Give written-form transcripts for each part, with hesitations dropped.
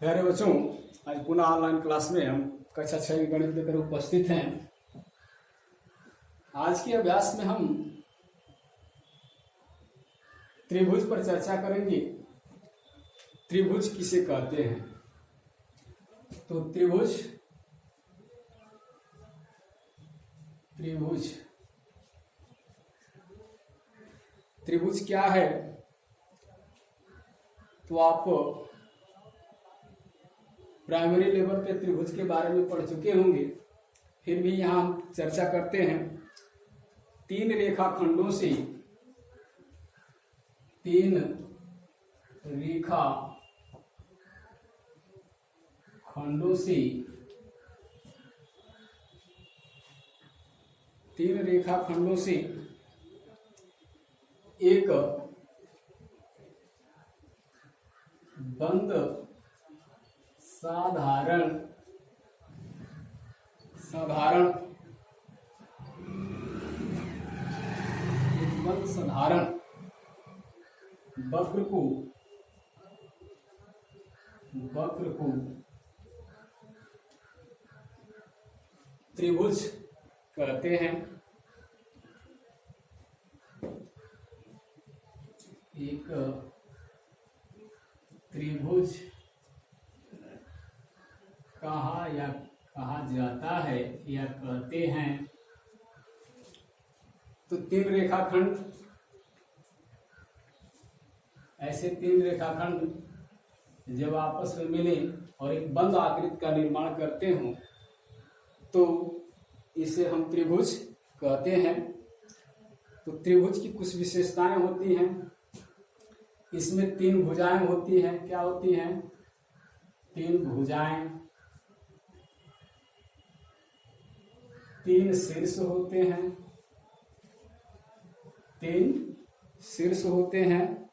प्यारे बच्चों, आज पुनः ऑनलाइन क्लास में हम कक्षा 6 की गणित लेकर उपस्थित हैं। आज के अभ्यास में हम त्रिभुज पर चर्चा करेंगे। त्रिभुज किसे कहते हैं? तो त्रिभुज त्रिभुज क्या है? तो आप प्राइमरी लेवल पे त्रिभुज के बारे में पढ़ चुके होंगे, फिर भी यहाँ हम चर्चा करते हैं। तीन रेखाखंडों से एक बंद साधारण वक्र को त्रिभुज कहते हैं। एक त्रिभुज कहा जाता है या कहते हैं। तो तीन रेखाखंड जब आपस में मिले और एक बंद आकृति का निर्माण करते हों तो इसे हम त्रिभुज कहते हैं। तो त्रिभुज की कुछ विशेषताएं होती हैं। इसमें तीन भुजाएं होती हैं। क्या होती हैं? तीन भुजाएं, तीन शीर्ष होते हैं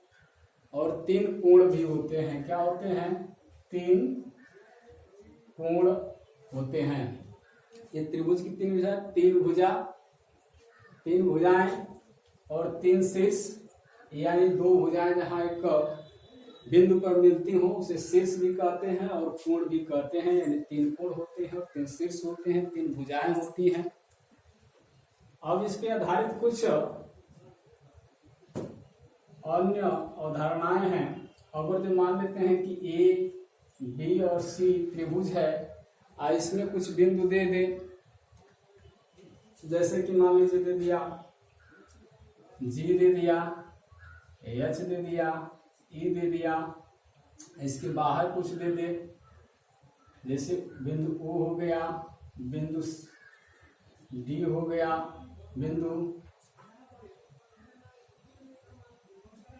और तीन कोण भी होते हैं। क्या होते हैं? तीन कोण होते हैं। ये त्रिभुज की तीन भुजाएं और तीन शीर्ष, यानी दो भुजाएं जहां एक बिंदु पर मिलती हो उसे शीर्ष भी कहते हैं और कोण भी कहते हैं। यानी तीन कोण होते हैं, तीन शीर्ष होते हैं, तीन भुजाएं होती हैं। अब इस पे आधारित कुछ अन्य अवधारणाएं हैं। अगर जो मान लेते हैं कि ए, बी और सी त्रिभुज है, इसमें कुछ बिंदु दे दे, जैसे कि मान लीजिए दे दिया जी, दे दिया एच, दे दिया ई, दे दिया। इसके बाहर कुछ दे दे, जैसे बिंदु ओ हो गया, बिंदु डी हो गया, बिंदु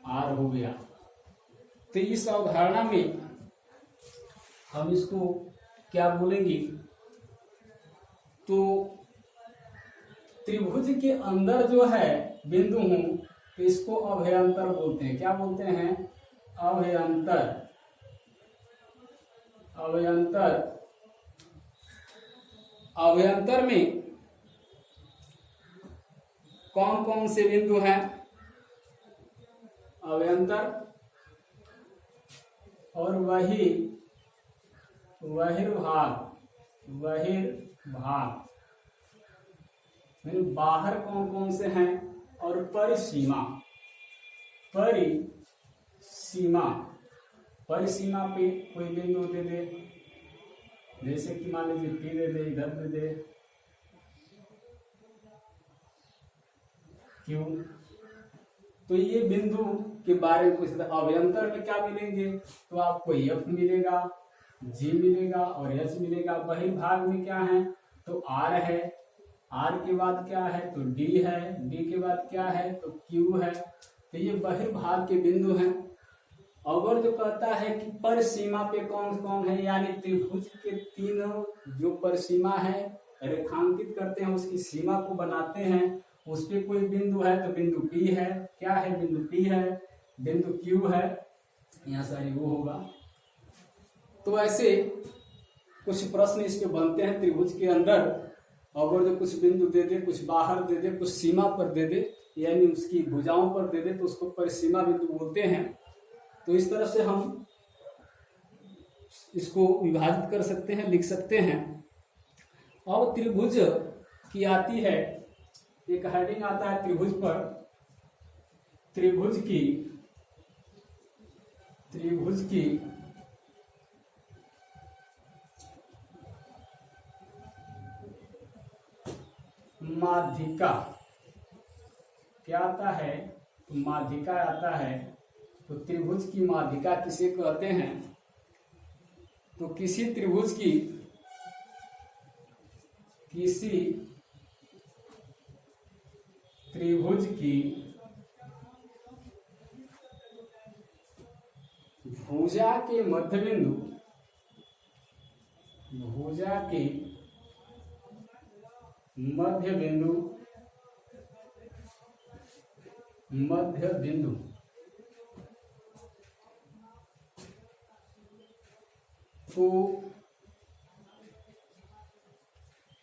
आर हो गया। तो इस अवधारणा में हम इसको क्या बोलेंगे? तो त्रिभुज के अंदर जो है बिंदु हूं तो इसको अभ्यंतर बोलते हैं। क्या बोलते हैं? अभ्यंतर में कौन कौन से बिंदु हैं? अभ्यंतर और बहिर्भाग बाहर कौन कौन से हैं? और परिसीमा पे कोई बिंदु दे दे, जैसे कि मान लीजिए पी दे दे, इधर दे दे क्यों। तो ये बिंदु के बारे में कुछ अभ्यंतर में क्या मिलेंगे? तो आपको एफ मिलेगा, जी मिलेगा और एच मिलेगा। बहिर्भाग में क्या है? तो आर है, आर के बाद क्या है? तो डी है, डी के बाद क्या है? तो क्यू है। तो ये बहिर्भाग के बिंदु हैं। अगर जो कहता है कि परिसीमा पे कौन कौन है, यानी त्रिभुज के तीनों जो परिसीमा है रेखांकित करते हैं, उसकी सीमा को बनाते हैं, उस पे कोई बिंदु है तो बिंदु पी है। क्या है? बिंदु पी है, बिंदु क्यू है, यहाँ सारी वो होगा। तो ऐसे कुछ प्रश्न इस पे बनते हैं त्रिभुज के अंदर। अगर जो कुछ बिंदु दे दे, कुछ बाहर दे दे, कुछ सीमा पर दे दे, यानी उसकी भुजाओं पर दे दे, तो उसको परिसीमा बिंदु बोलते हैं। तो इस तरह से हम इसको विभाजित कर सकते हैं, लिख सकते हैं। अब त्रिभुज की आती है, एक हेडिंग आता है त्रिभुज पर, त्रिभुज की माध्यिका क्या आता है, माध्यिका आता है। तो त्रिभुज की माध्यिका किसे कहते हैं? तो किसी त्रिभुज की भुजा के मध्यबिंदु, मध्यबिंदु तो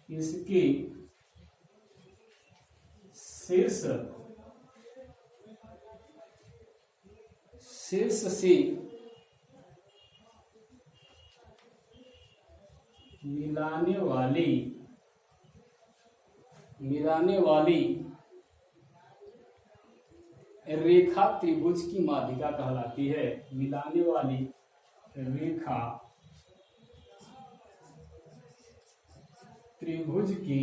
इसके शीर्ष से मिलाने वाली रेखा त्रिभुज की माध्यिका कहलाती है। मिलाने वाली रेखा त्रिभुज की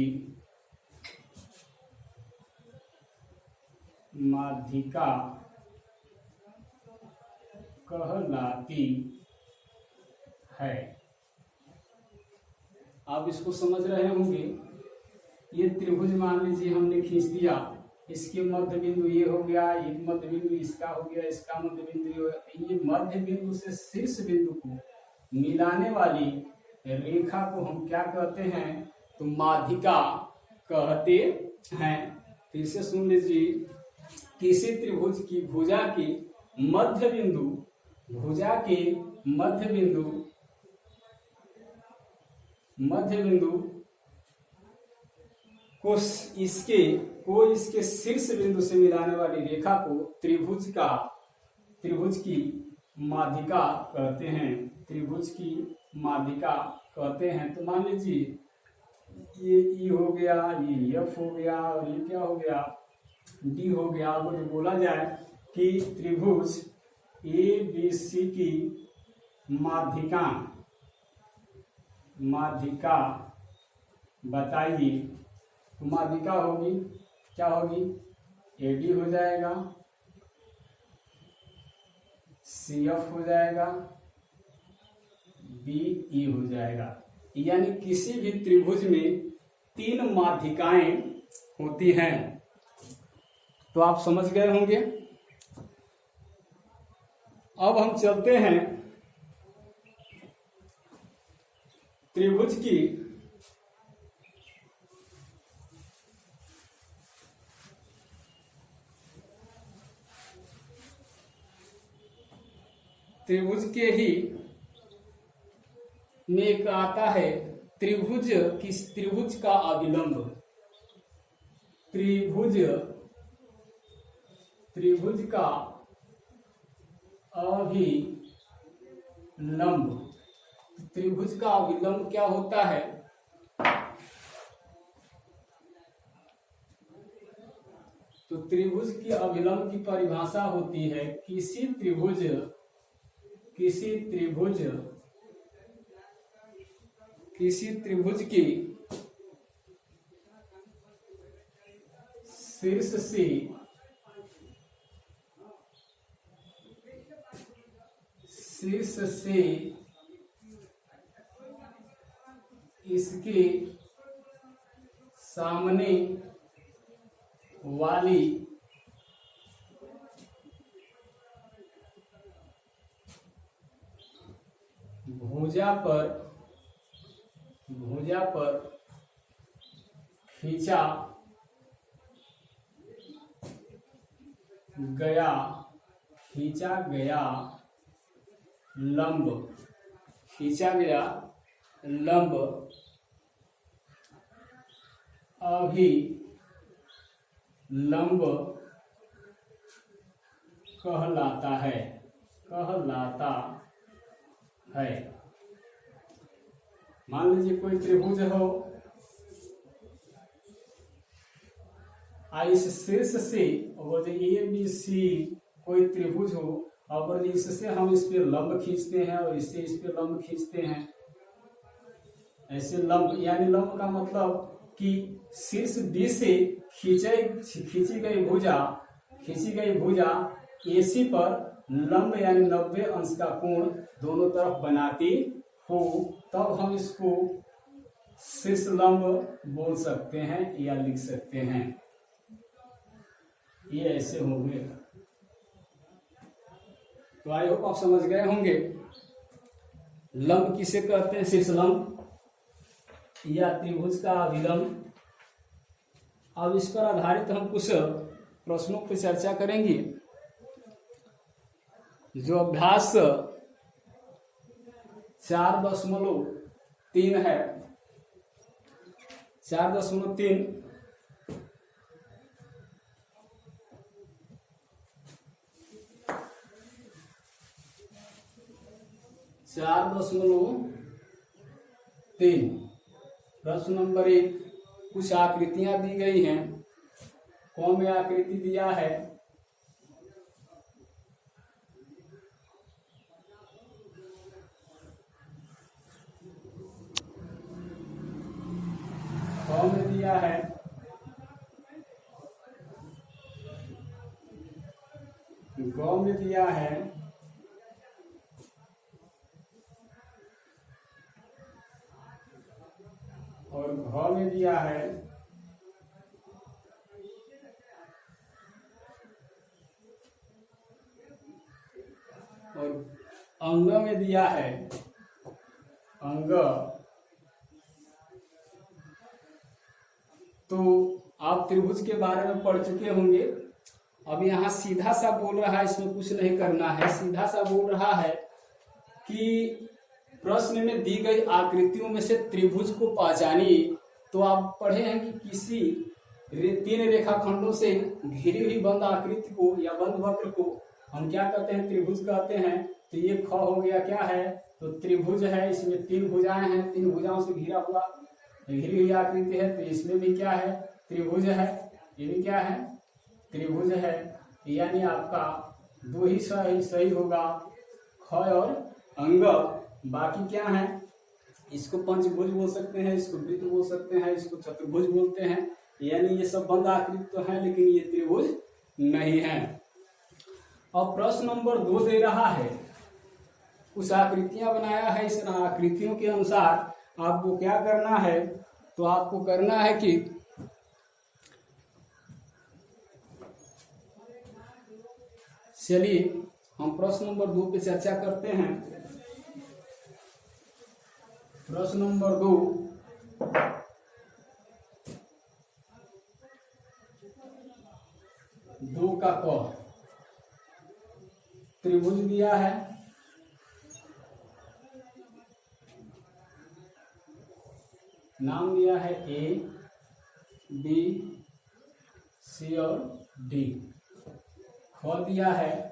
माध्यिका कहलाती है। आप इसको समझ रहे होंगे। ये त्रिभुज मान लीजिए हमने खींच दिया, इसके मध्य बिंदु ये हो गया, एक मध्य बिंदु इसका हो गया, इसका मध्य बिंदु ये हो गया। ये मध्य बिंदु से शीर्ष बिंदु को मिलाने वाली रेखा को हम क्या कहते हैं? तो माध्यिका कहते हैं। फिर से सुन लीजिए, किसी त्रिभुज की भुजा के मध्य बिंदु को इसके शीर्ष बिंदु से मिलाने वाली रेखा को त्रिभुज की माध्यिका कहते हैं। त्रिभुज की माध्यिका कहते हैं। तो मान लीजिए ये ई हो गया, ये एफ हो गया, और ये क्या हो गया, डी हो गया। अब तो बोला जाए कि त्रिभुज ए बी सी की माध्यिका बताइए। तो माध्यिका होगी, क्या होगी? एडी हो जाएगा, सीएफ हो जाएगा, बीई हो जाएगा। यानी किसी भी त्रिभुज में 3 माध्यिकाएं होती हैं। तो आप समझ गए होंगे। अब हम चलते हैं त्रिभुज के ही में एक आता है त्रिभुज का अभिलंब। त्रिभुज का अभिलंब। त्रिभुज का अभिलंब क्या होता है? तो त्रिभुज की अभिलंब की परिभाषा होती है किसी त्रिभुज की शीर्ष से इसके सामने वाली भुजा पर खींचा गया लंब अभिलंब कहलाता है। मान लीजिए कोई त्रिभुज हो, इस शीर्ष से और जो ए बी सी कोई त्रिभुज हो, और इससे हम इस पे लंब खींचते हैं और इससे इस पे लंब खींचते हैं। ऐसे लंब यानी लंब का मतलब कि शीर्ष डी से खींची गई भुजा एसी पर लंब यानी 90 अंश का कोण दोनों तरफ बनाती हो, तब हम इसको शीर्ष लंब बोल सकते हैं या लिख सकते हैं। ये ऐसे होंगे। तो आई होप आप समझ गए होंगे लंब किसे कहते हैं, शीर्ष लंब या त्रिभुज का अभिलंब। अब इस पर आधारित हम कुछ प्रश्नों पर चर्चा करेंगे। जो अभ्यास 4.3 है, 4.3 4.3 प्रश्न नंबर 1, कुछ आकृतियां दी गई हैं। कौन में आकृति दिया है, कौन में दिया है, गौ में दिया है, और घ में दिया है, और अंग में दिया है, अंग। तो आप त्रिभुज के बारे में पढ़ चुके होंगे। अब यहाँ सीधा सा बोल रहा है, इसमें कुछ नहीं करना है, सीधा सा बोल रहा है कि प्रश्न में दी गई आकृतियों में से त्रिभुज को पहचानिए। तो आप पढ़े हैं कि किसी 3 रेखाखंडों से घिरी हुई बंद आकृति को या बंद वक्र को हम क्या कहते हैं, त्रिभुज कहते हैं। तो ये ख हो गया, क्या है, तो त्रिभुज है। इसमें 3 भुजाएं हैं, 3 भुजाओं से घिरा हुआ घिरी हुई आकृति है। तो इसमें भी क्या है, त्रिभुज है। ये भी क्या है, त्रिभुज है। यानी आपका 2 ही सही होगा, ख और अंग। बाकी क्या है, इसको पंचभुज बोल सकते हैं, इसको वृत्त बोल सकते हैं, इसको चतुर्भुज बोलते हैं। यानी ये सब बंद आकृति तो है, लेकिन ये त्रिभुज नहीं है। अब प्रश्न नंबर 2 दे रहा है, कुछ आकृतियां बनाया है। इस आकृतियों के अनुसार आपको क्या करना है, तो आपको करना है कि चलिए हम प्रश्न नंबर 2 पे चर्चा करते हैं। प्रश्न नंबर 2, का क, त्रिभुज दिया है, नाम दिया है ए बी सी और डी। ख दिया है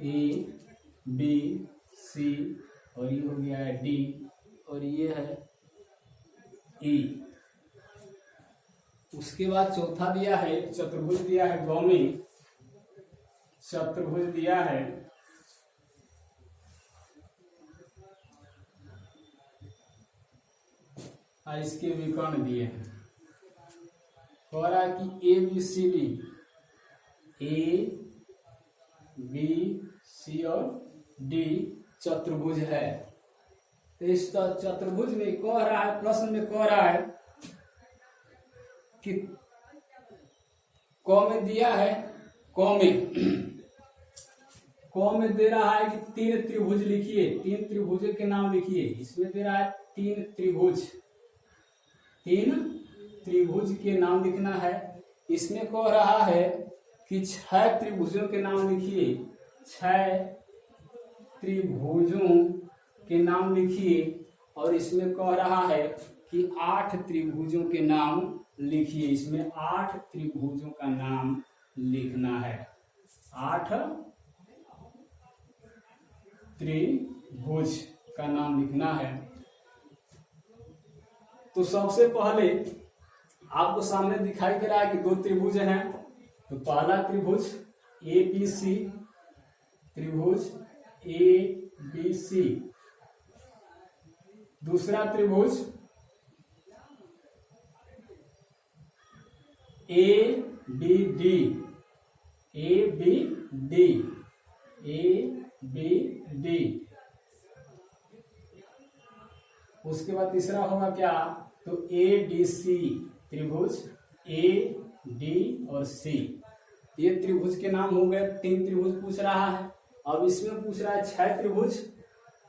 ए बी सी और ये हो गया है डी और ये है ई। उसके बाद चौथा दिया है चतुर्भुज दिया है, गौमी चतुर्भुज दिया है, और इसके विकर्ण दिए हैं। कह रहा है कि A B C D, A B C और डी चतुर्भुज है। तो इस चतुर्भुज में कह रहा है, प्रश्न में कह रहा है कि क में दिया है, क में दे रहा है कि 3 त्रिभुज लिखिए, 3 त्रिभुजों के नाम लिखिए। इसमें दे रहा है 3 त्रिभुज, 3 त्रिभुज के नाम लिखना है। इसमें कह रहा है कि 6 त्रिभुजों के नाम लिखिए, 6 त्रिभुजों के नाम लिखिए। और इसमें कह रहा है कि 8 त्रिभुजों के नाम लिखिए। इसमें 8 त्रिभुजों का नाम लिखना है। 8 त्रिभुज का नाम लिखना है। तो सबसे पहले आपको सामने दिखाई दे रहा है कि 2 त्रिभुज हैं। तो पहला त्रिभुज ABC, त्रिभुज ABC। दूसरा त्रिभुज ABD, ABD, ABD। उसके बाद तीसरा होगा क्या, तो ADC, त्रिभुज AD और C। ये त्रिभुज के नाम हो गए। 3 त्रिभुज पूछ रहा है। अब इसमें पूछ रहा है 6 त्रिभुज।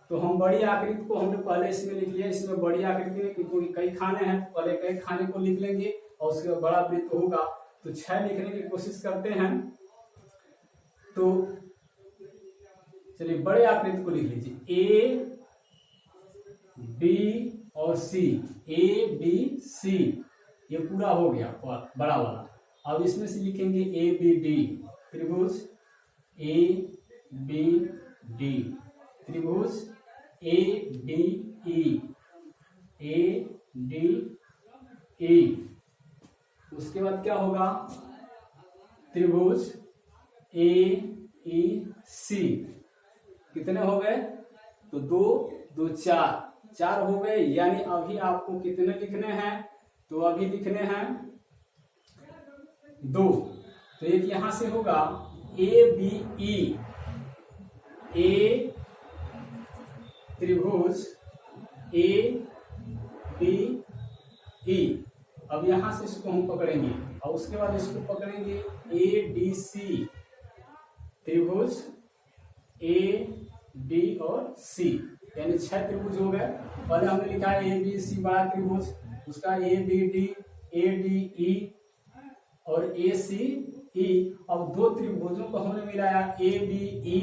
तो हम बड़ी आकृति को हमने पहले इसमें लिख लिया। इसमें बड़ी आकृति में क्योंकि कई खाने हैं, पहले कई खाने को लिख लेंगे और उसके बाद बड़ा वृत्त होगा। तो 6 लिखने की कोशिश करते हैं। तो चलिए बड़े आकृति को लिख लीजिए। A, B और C, ABC। ये पूरा हो गया बड़ा वाला। अब इसमें से लिखेंगे ABD, त्रिभुज ABD, त्रिभुज ADE, ADE। उसके बाद क्या होगा, त्रिभुज AEC। कितने हो गए, तो 2 2 4 हो गए। यानी अभी आपको कितने लिखने हैं, तो अभी लिखने हैं 2। तो एक यहां से होगा ABE, A त्रिभुज ABE। अब यहां से इसको हम पकड़ेंगे और उसके बाद इसको पकड़ेंगे ADC, त्रिभुज AD और C। यानी 6 त्रिभुज हो गए। पहले हमने लिखा है ABC बड़ा त्रिभुज, उसका ABD, ADE और ACE। अब 2 त्रिभुजों को हमने मिलाया ABE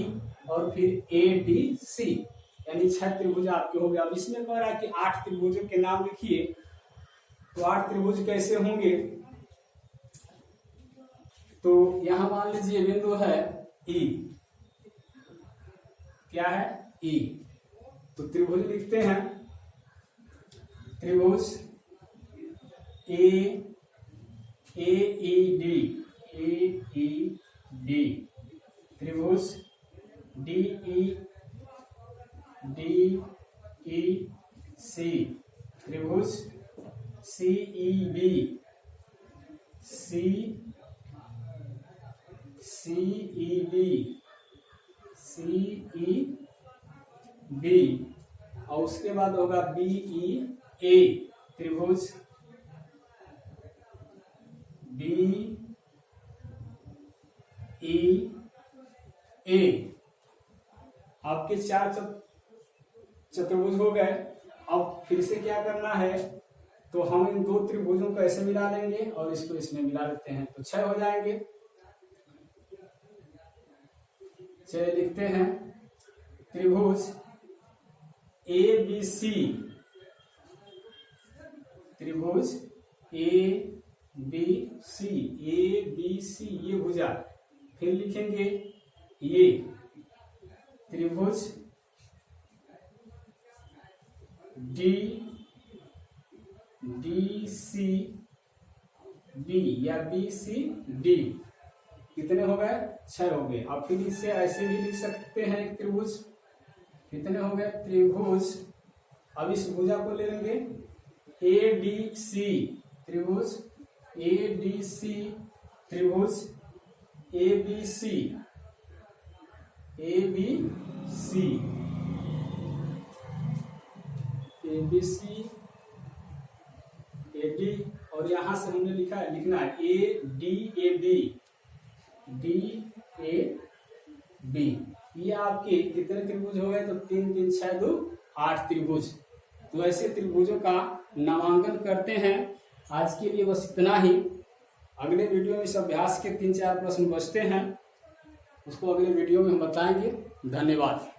और फिर ADC, यानी 6 त्रिभुज आपके हो गए। अब इसमें कह रहा है कि 8 त्रिभुजों के नाम लिखिए। तो 8 त्रिभुज कैसे होंगे, तो यहां मान लीजिए बिंदु है E। क्या है, E। तो त्रिभुज लिखते हैं। त्रिभुज AED, AED, त्रिभुज DEC, त्रिभुज CEB, CEB। और उसके बाद होगा BEA, त्रिभुज BEA। आपके 4 चतुर्भुज हो गए। अब फिर से क्या करना है, तो हम इन 2 त्रिभुजों को ऐसे मिला लेंगे और इसको इसमें मिला लेते हैं, तो 6 हो जाएंगे। चलिए लिखते हैं त्रिभुज ABC, त्रिभुज ABC, ये भुजा। फिर लिखेंगे ये त्रिभुज DCD या BCD। कितने हो गए, 6 हो गए। अब फिर इसे ऐसे भी लिख सकते हैं एक त्रिभुज। कितने हो गए, त्रिभुज। अब इस भुजा को ले लेंगे ADC, त्रिभुज ADC, त्रिभुज ABC, AD। और यहां से हमने लिखना है ADAB, DAB। ये आपके कितने त्रिभुज हो गए, तो 3 3 6 2 8 त्रिभुज। तो ऐसे त्रिभुजों का नामांकन करते हैं। आज के लिए बस इतना ही। अगले वीडियो में इस अभ्यास के 3 4 प्रश्न बचते हैं, उसको अगले वीडियो में हम बताएंगे। धन्यवाद।